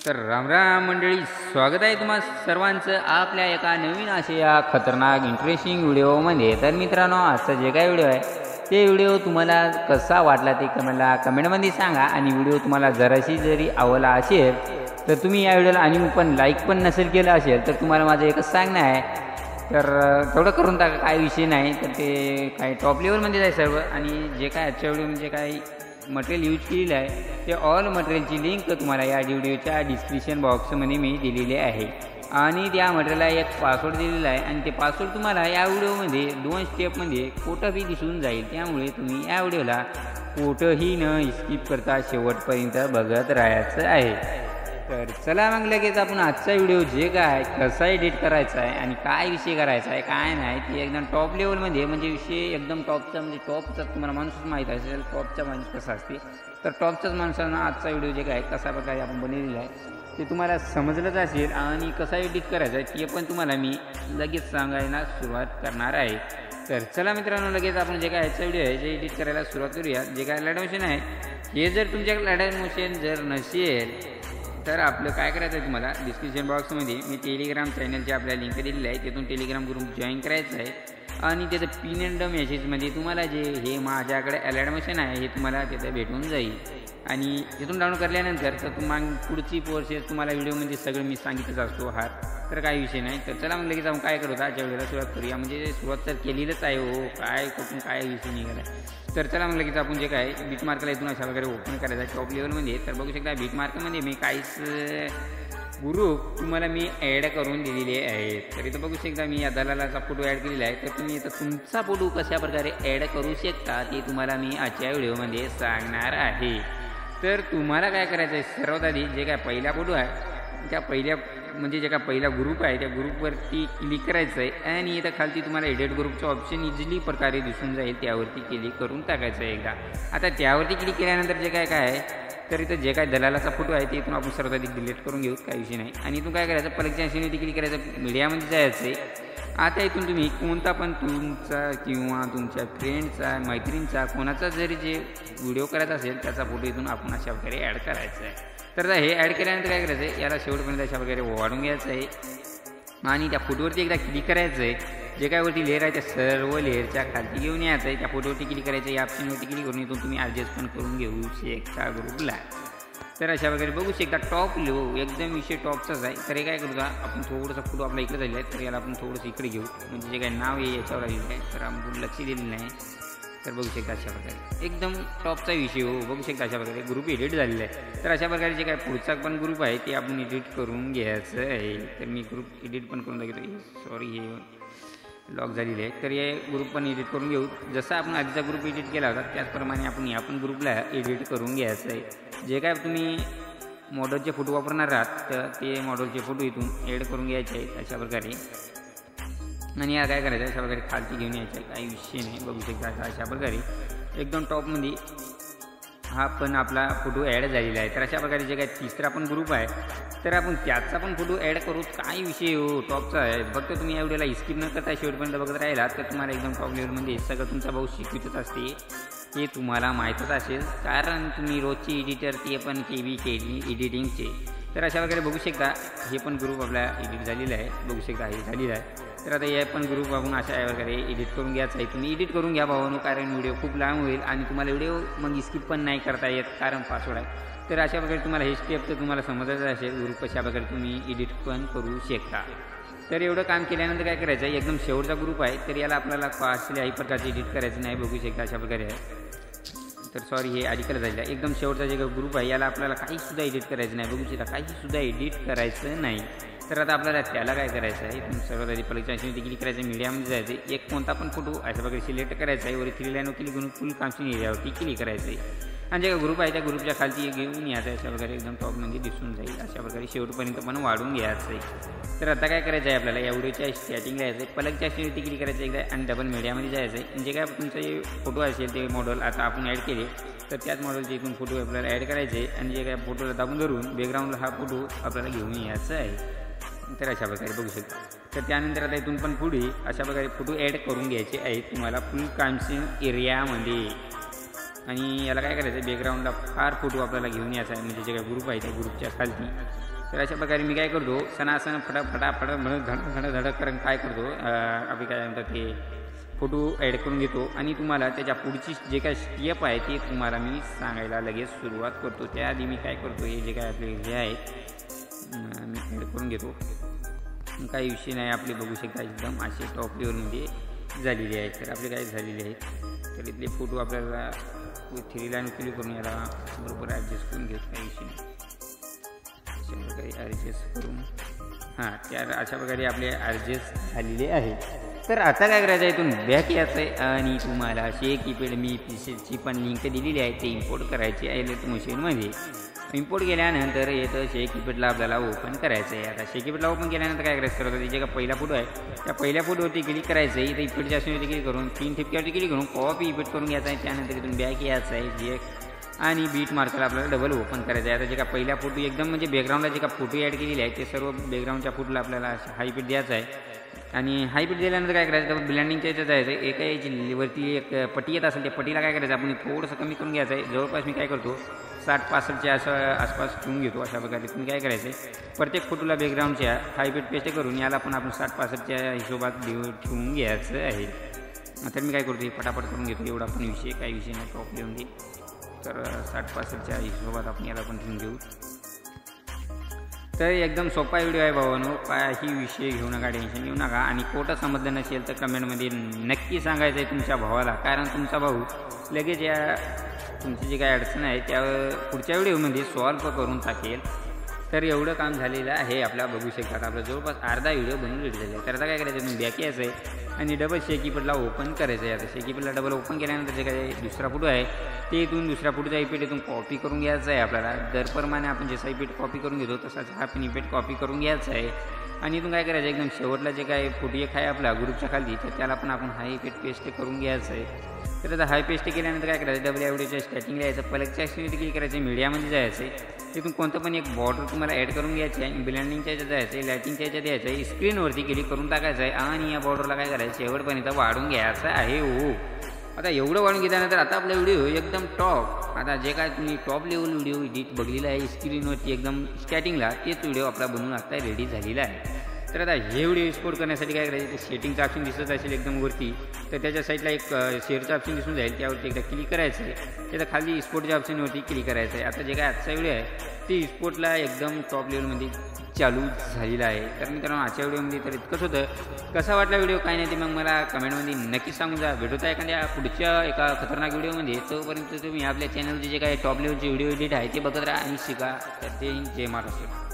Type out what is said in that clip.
तर रामराम मंडळी, स्वागत आहे तुम्हा सर्वांचं आपल्या एका नवीन अशा या खतरनाक इंटरेस्टिंग व्हिडिओमध्ये। तर मित्रांनो, आजचा जे काही व्हिडिओ आहे ते व्हिडिओ तुम्हाला कसा वाटला ते मला कमेंटमध्ये सांगा। आणि व्हिडिओ तुम्हाला जराशी जरी आवडला असेल तर तुम्ही या व्हिडिओला आणि पण लाईक पण नसेल केलं असेल तर तुम्हाला माझं एकच सांगणं आहे, तर तेवढं करून टाका, काय विषय नाही। तर ते काय टॉप लेवलमध्ये आहे सर्व, आणि जे काय आजच्या व्हिडिओमध्ये काही मटेरियल यूज केलेलं आहे ते ऑल मटेरियलची लिंक तुम्हाला या व्हिडिओच्या डिस्क्रिप्शन बॉक्समध्ये मी दिलेली आहे। आणि त्या मटेरियलला एक पासवर्ड दिलेला आहे, आणि ते पासवर्ड तुम्हाला या व्हिडिओमध्ये 2 स्टेपमध्ये कुठंही दिसून जाईल। त्यामुळे तुम्ही या व्हिडिओला कुठंही न स्किप करता शेवटपर्यंत बघत राहायचं आहे। तर चला मग लगेच आपण आजचा व्हिडिओ जे काय कसा एडिट करायचा आहे आणि काय विषय करायचा आहे काय नाही ते एकदम टॉप लेवलमध्ये, म्हणजे विषय एकदम टॉपचा, म्हणजे टॉपचा तुम्हाला माणूसच माहीत असेल टॉपचा माणूस कसा असते। तर टॉपच्याच माणसांना आजचा व्हिडिओ जे काय कसा प्रकारे आपण बनवलेला आहे ते तुम्हाला समजलंच असेल, आणि कसा एडिट करायचा आहे ते पण तुम्हाला मी लगेच सांगायला सुरुवात करणार आहे। तर चला मित्रांनो, लगेच आपण जे काय ह्याचा व्हिडिओ आहे जे एडिट करायला सुरुवात करूया। जे काय लाईट मोशन आहे हे जर तुमच्याकडे लाईट मोशन जर नसेल तर आपलं काय करायचं आहे, तुम्हाला डिस्क्रिप्शन बॉक्समध्ये मी टेलिग्राम चॅनलची आपल्या लिंक दिलेली आहे, तिथून टेलिग्राम ग्रुप जॉईन करायचं आहे। आणि त्याचं पिन अँड मेसेजमध्ये तुम्हाला जे हे माझ्याकडे ॲडमिशन आहे हे तुम्हाला तिथे भेटून जाईल। आणि तिथून डाऊनलोड केल्यानंतर तर तुम्हाला पुढची प्रोसेस तुम्हाला व्हिडिओमध्ये सगळं मी सांगितलंच असतो तर काही विषय नाही। तर चला मग लगेच आपण काय करू आजच्या व्हिडिओला सुरुवात करूया, म्हणजे सुरुवात तर केलेलंच आहे हो, काय कुठून काय विषय निघाला आहे। तर चला मग लगेच आपण जे काय बीट मार्कला इथून अशा वगैरे ओपन करायचं आहे टॉप लेवलमध्ये। तर बघू शकता बीट मार्कमध्ये मी काहीच ग्रुप तुम्हाला मी ॲड करून दिलेले आहेत। तर इथं बघू शकता मी या दलालाचा फोटो ॲड केलेला आहे। तर तुम्ही इथं तुमचा फोटो कशा प्रकारे ॲड करू शकता ते तुम्हाला मी आजच्या व्हिडिओमध्ये सांगणार आहे। तर तुम्हाला काय करायचं आहे, सर्वात आधी जे काय पहिला फोटो आहे त्या पहिल्या म्हणजे जे काय पहिला ग्रुप आहे त्या ग्रुपवरती क्लिक करायचं आहे, आणि इथं खालती तुम्हाला एडिट ग्रुपचं ऑप्शन इझिली प्रकारे दिसून जाईल, त्यावरती क्लिक करून टाकायचं आहे एकदा। आता त्यावरती क्लिक केल्यानंतर जे काय आहे तर इथं जे काय दलालाचा फोटो आहे ते इथून आपण सर्वात आधी डिलीट करून घेऊ, काही विषय नाही। आणि इथून काय करायचं, पलकच्या आयकॉनवरती क्लिक करायचं, मीडियामध्ये जायचं आहे। आता इथून तुम्ही कोणता पण तुमचा किंवा तुमच्या फ्रेंडचा मैत्रिणीचा कोणाचा जरी जे व्हिडिओ करायचा असेल त्याचा फोटो इथून आपण अशा प्रकारे ॲड करायचा आहे। तर हे ॲड केल्यानंतर काय करायचं आहे, याला शेवटपर्यंत अशा प्रकारे वाढून घ्यायचं आहे, आणि त्या फोटोवरती एकदा क्लिक करायचं आहे। जे काय वरती लेअर आहे त्या सर्व लेअरच्या खाली घेऊन यायचं आहे, त्या फोटोवरती क्लिक करायचं आहे, या ऑप्शनवरती क्लिक करून इथून तुम्ही ॲडजस्ट पण करून घेऊ शकता ग्रुपला। तर अशा वगैरे बघू शकता टॉप लो एकदम विषय टॉपचाच आहे। तर हे काय करू का, आपण थोडंसं फोटो आपला इकडे झालेला आहे तर याला आपण थोडंसं इकडे घेऊ, म्हणजे जे काय नाव आहे याच्यावर आलेलं आहे तर आपण लक्ष दिलेलं नाही। तर बघू शकता अशा प्रकारे एकदम टॉपचा विषय हो, बघू शकता अशा प्रकारे ग्रुप एडिट झालेला आहे। तर अशा प्रकारे जे काय पुढचा पण ग्रुप आहे ते आपण एडिट करून घ्यायचं आहे। तर मी ग्रुप एडिट पण करून दाखवतो, सॉरी हे लॉक झालेले आहे। तर हे ग्रुप पण एडिट करून घेऊ, जसा आपण आधीचा ग्रुप एडिट केला होता त्याचप्रमाणे आपण या पण ग्रुपला एडिट करून घ्यायचं आहे। जे काय तुम्ही मॉडेलचे फोटो वापरणार आहात तर ते मॉडेलचे फोटो इथून ॲड करून घ्यायचे आहेत अशा प्रकारे, आणि या काय करायचं अशा प्रकारे खालती घेऊन यायचं आहे, काही विषय नाही। बघू शकता अशा प्रकारे एकदम टॉपमध्ये हा पण आपला फोटो ॲड झालेला आहे। तर अशा प्रकारे जे काय तिसरा पण ग्रुप आहे तर आपण त्याचा पण फोटो ॲड करू, काही विषय हो टॉपचा आहे। फक्त तुम्ही या व्हिडिओला स्किप न करता शेवटपर्यंत बघत राहिलात तर तुम्हाला एकदम टॉप लेवलमध्ये सगळं तुमचा भाऊ शिकवितच असते, हे तुम्हाला माहीतच असेल, कारण तुम्ही रोजची एडिटर ते पण केली एडिटिंगचे। तर अशा प्रकारे बघू शकता हे पण ग्रुप आपला एडिट झालेला आहे, बघू शकता हे झालेलं आहे। तर आता हे पण ग्रुप आपण अशा प्रकारे एडिट करून घ्यायचं आहे। तुम्ही एडिट करून घ्या भावानो, कारण व्हिडिओ खूप लांब होईल आणि तुम्हाला व्हिडिओ मग स्किप पण नाही करता येत कारण पासवर्ड आहे। तर अशा प्रकारे तुम्हाला हे स्टेप तर तुम्हाला समजायचं असेल ग्रुप कशा प्रकारे तुम्ही एडिट पण करू शकता। तर एवढं काम केल्यानंतर काय करायचं आहे, एकदम शेवटचा ग्रुप आहे तर याला आपल्याला काही प्रकारचे एडिट करायचं नाही, बघू शकता अशा प्रकारे आहे। तर सॉरी हे अलीकडे झालेलं आहे, एकदम शेवटचा जे ग्रुप आहे याला आपल्याला काहीसुद्धा एडिट करायचं नाही, बघू शकता काहीसुद्धा एडिट करायचं नाही। तर आता आपल्याला त्याला काय करायचं आहे, तुम्ही सर्वात आधी पलकच्या आयकॉनवरती क्लिक करायचं, मीडियामध्ये जायचं, एक कोणता पण फोटो अशा प्रकारे सिलेक्ट करायचा आहे, वरी 3 लाईनवर क्लिक करून फुल कामसिंग एरियावरती क्लिक करायचं आहे, आणि जे ग्रुप आहे त्या ग्रुपच्या खालती घेऊन यायचं अशा प्रकारे एकदम टॉपमध्ये दिसून जाईल, अशा प्रकारे शेवटपर्यंत पण वाढून घ्यायचं आहे। तर आता काय करायचं आहे, आपल्याला या व्हिडिओच्या स्टार्टिंगला यायचं आहे, पलकच्या आयकॉनवरती क्लिक करायचं एकदा, आणि डबल मीडियामध्ये जायचं आहे। जे काय तुमचं फोटो असेल ते मॉडेल आता आपण ॲड केले तर त्याच मॉडेलचे इथून फोटो आपल्याला ॲड करायचे, आणि जे काय फोटोला दाबून धरून बॅकग्राऊंडला हा फोटो आपल्याला घेऊन यायचा आहे। तर अशा प्रकारे बघू शकता। तर त्यानंतर आता इथून पण पुढे अशा प्रकारे फोटो ॲड करून घ्यायचे आहेत तुम्हाला फुल कामसिंग एरियामध्ये, आणि याला काय करायचं बॅकग्राऊंडला फार फोटो आपल्याला घेऊन यायचा आहे, म्हणजे जे काय ग्रुप आहे त्या ग्रुपच्या खालती तर अशा प्रकारे मी काय करतो सणासण फटाफट म्हणून धडक कारण काय करतो आपली काय म्हणतात ते फोटो ॲड करून घेतो आणि तुम्हाला त्याच्या पुढची जे काय स्टेप आहे ते तुम्हाला मी सांगायला लगेच सुरुवात करतो. त्याआधी मी काय करतो हे जे काय आपले हे आहेत मी ॲड करून घेतो. काही विषय नाही आपले बघू शकता एकदम असे टॉप लेवलमध्ये झालेले आहेत. तर आपले काय झालेले आहेत तर इथले फोटो आपल्याला 3 लाईन क्लिक करून याला बरोबर ॲडजस्ट करून घेतो. काही विषय नाही अशा प्रकारे ॲडजस्ट करून त्या अशा प्रकारे आपले ॲडजस्ट झालेले आहे. तर आता काय करायचं आहे इथून बॅक यायचं आहे आणि तुम्हाला शेक कीपॅड मी पीसीची पण लिंक दिलेली आहे ते इम्पोर्ट करायची आहे इलेक्ट्रिक मशीनमध्ये. इम्पोर्ट केल्यानंतर येतं शेक कीपॅडला आपल्याला ओपन करायचं आहे. आता शेक कीपॅडला ओपन केल्यानंतर काय करायचं तर जे का पहिला फोटो आहे त्या पहिल्या फोटोवरती क्लिक करायचं आहे. इथं इफेक्टच्या ऑप्शनवरती क्लिक करून 3 ठिपक्यावरती क्लिक करून कॉपी इफेक्ट करून घ्यायचा आहे. त्यानंतर इथून बॅक यायचं आहे जे आणि बीट मार्करला आपल्याला डबल ओपन करायचं आहे. आता जे का पहिला फोटो एकदम म्हणजे बॅकग्राऊंडला जे का फोटो ॲड केलेले आहे ते सर्व बॅकग्राऊंडच्या फोटोला आपल्याला हाय इफेक्ट द्यायचा आहे. आणि हाय इफेक्ट दिल्यानंतर काय करायचं तर ब्लेंडिंगच्या याच्यात जायचं आहे. एका याची वरती एक पट्टी येत असेल त्या पट्टीला काय करायचं आपण थोडंसं कमी करून घ्यायचं आहे. जवळपास मी काय करतो 60-65च्या आसपास ठेवून घेतो. अशा प्रकारे तुम्ही काय करायचं आहे प्रत्येक फोटोला बॅकग्राऊंडच्या हाय इफेक्ट पेस्ट करून याला पण आपण 60-65च्या हिशोबात ठेवून घ्यायचं आहे. तर मी काय करतो हे फटाफट करून घेतो. एवढा पण विषय काही विषय नाही प्रॉब्लेममध्ये. तर 60-65च्या हिशोबात आपण याला पण ठेवून घेऊ. तर एकदम सोपा व्हिडिओ आहे भावानो. काही विषय घेऊ नका टेन्शन घेऊ नका. आणि खोटं समजलं नसेल तर कमेंटमध्ये नक्की सांगायचं आहे तुमच्या भावाला कारण तुमचा भाऊ लगेच या तुमची जी काही अडचण आहे त्या पुढच्या व्हिडिओमध्ये सॉल्व करून टाकेल. तर एवढं काम झालेलं आहे आपल्या बघू शकतात. आपला जवळपास अर्धा व्हिडिओ बनवून रेडी झाला आहे. तर आता काय करायचं तुम्ही बॅक यायचं आहे आणि डबल शेक कीपॅडला ओपन करायचं आहे. आता शेक कीपॅडला डबल ओपन केल्यानंतर जे काय दुसरा फोटो आहे ते इथून दुसऱ्या फोटोचा इफेक्ट इथून कॉपी करून घ्यायचा आहे. आपल्याला दरप्रमाणे आपण जसा इफेक्ट कॉपी करून घेतो तसाच हा पण इफेक्ट कॉपी करून घ्यायचा आहे. आणि इथून काय करायचं एकदम शेवटला जे काय फोटो एक आहे आपला ग्रुपच्या खाली तर त्याला पण आपण हाय इफेक्ट पेस्ट करून घ्यायचं आहे. तर आता हाय पेस्ट केल्यानंतर काय करायचं डबल व्हिडिओच्या स्टार्टिंगला यायचं पलकच्या ॲक्शनमध्ये क्लिक करायचं मीडियामध्ये जायचं आहे. तिथून कोणतं पण एक बॉर्डर तुम्हाला ॲड करून घ्यायचं आहे. ब्लेंडिंगच्या याच्यात जायचं आहे लायटिंगच्या याच्यात द्यायचं आहे. स्क्रीनवरती क्लिक करून टाकायचं आहे आणि या बॉर्डरला काय करायचं शेवटपर्यंत वाढून घ्यायचं आहे. हो आता एवढं वाढून घेतल्यानंतर आता आपला व्हिडिओ एकदम टॉप आता जे काय तुम्ही टॉप लेवल व्हिडिओ एडिट बघलेला आहे स्क्रीनवरती एकदम स्टार्टिंगला तेच व्हिडिओ आपला बनवून आता रेडी झालेला आहे. तर आता हे व्हिडिओ एक्सपोर्ट करण्यासाठी काय करायचं सेटिंगचं ऑप्शन दिसत असेल एकदम वरती तर त्याच्या साईडला एक शेअरचं ऑप्शन दिसून जाईल त्यावरती एकदा क्लिक करायचं आहे. त्याच्या खाली एक्सपोर्टच्या ऑप्शनवरती क्लिक करायचं आहे. आता जे काय आजचा व्हिडिओ आहे ते एक्सपोर्टला एकदम टॉप लेवलमध्ये चालू झालेलं आहे. तर मित्रांनो आजच्या व्हिडिओमध्ये तर इतकंच होतं. कसा वाटला व्हिडिओ काय नाही ते मग मला कमेंटमध्ये नक्कीच सांगून जा. भेटूता एखाद्या पुढच्या एका खतरनाक व्हिडिओमध्ये. तोपर्यंत तुम्ही आपल्या चॅनलचे जे काही टॉप लेवलचे व्हिडिओ एडिट आहे ते बघत राहा आणि शिका. तर ते जय महाराष्ट्र.